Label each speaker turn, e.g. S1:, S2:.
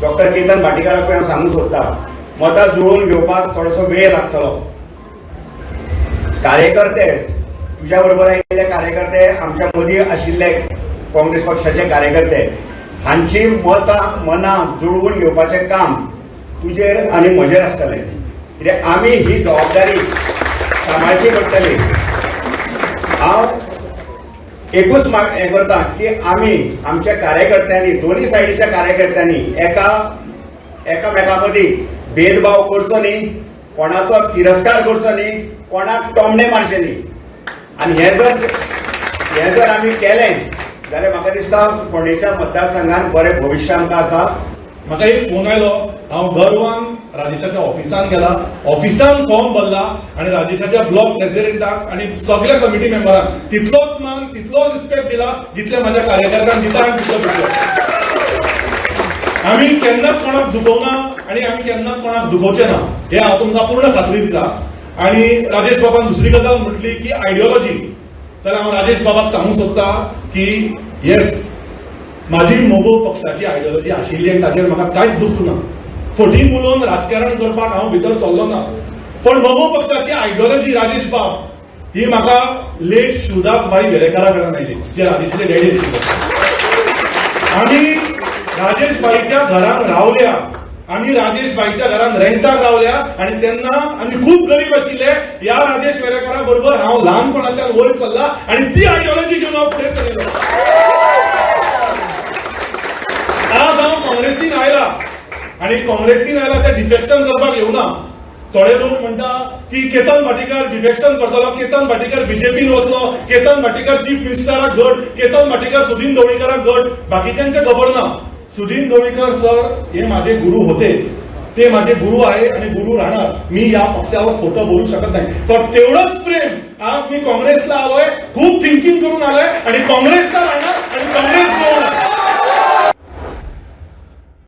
S1: Doctor Ketan भाटीकाराक हांव सांगूंक सोदतां, मतां जुळोवन घेवपाक थोडोसो वेळ लागतलो. कार्यकर्ते, तुज्या बरोबर आयिल्ले कार्यकर्ते, आमच्या मदीं आशिल्ले काँग्रेस पक्षाचे कार्यकर्ते, हांची मनां जुळवून घेवपाचें काम तुजेर आनी म्हजेर आसतलें. कित्याक आमी ही जबाबदारी सांबाळची पडटली. हांव एकूच हें करता की आमी आमच्या कार्यकर्त्यांनी, दोन्ही सायडीच्या कार्यकर्त्यांनी एकामेका मदीं भेदभाव करचो न्ही, कोणाचो तिरस्कार करचो न्ही, कोणाक टोमणे मारचे न्ही. आनी हें जर आमी केलें जाल्यार म्हाका दिसता फोंडेच्या मतदारसंघात बरें भविश्य आमकां आसा.
S2: म्हाका एक फोन आयलो, हांव गर्वान राजेशाच्या ऑफिसान गेला, ऑफिसान फॉर्म भरला आणि राजेशाच्या ब्लॉक प्रेसिडेंटाक आणि सगळ्या कमिटी मेंबरांक तितलोच मान, तितलोच रिस्पेक्ट दिला जितले माझ्या कार्यकर्त्यांक दिता आणि तितलो दितलो. आम्ही केन्नाच कोणाक दुखोवना आणि आम्ही केन्नाच कोणाक दुखोवचे ना, हे हांव तुमकां पूर्ण खात्री दिता. आणि राजेश बाबान दुसरी गजाल म्हटली की आयडियोलॉजी, तर हांव राजेश बाबाक सांगूंक सोदता की येस, माझी मोगो पक्षाची आयडियोलॉजी आशिल्ली आनी ताचेर म्हाका कांयच दुख ना. फटींग उलोवन राजकारण करपाक हांव भितर सरलो ना, पण मोगो पक्षाची आयडियोलॉजी राजेश बाब ही म्हाका लेट शिवदास भाई वेरेकारा कडल्यान आयली, जे राजेशले डॅडी आशिल्ले. आमी राजेश भाईच्या घरान रावल्या, आम्ही राजेश भाईच्या घरान रेंटाक रावल्या आणि तेन्ना आम्ही खूप गरीब आशिल्ले. ह्या राजेश वेरेकारा बरोबर हांव ल्हानपणांतल्यान वयर सरला आणि ती आयडियोलॉजी घेवन हांव फुडें चलिल्लो. आज हांव काँग्रेसीन आयला आणि काँग्रेसीन आयला ते डिफेक्शन करपाक येवना. थोडे लोक म्हणटा की केतन भाटीकार डिफेक्शन करतलो, केतन भाटीकार बीजेपीन वतलो, केतन भाटीकार चीफ मिनिस्टराक घट, केतन भाटीकार सुदीन ढवळीकाराक घट. बाकीच्यांचे खबर ना. सुदीन ढवळीकर सर हे माझे गुरु होते, ते माझे गुरु आहे आणि गुरु राहणार. मी या पक्षावर खोटं बोलू शकत नाही. पण तेवढंच प्रेम आज मी काँग्रेसला आलोय, खूप थिंकिंग करून आलोय आणि काँग्रेसला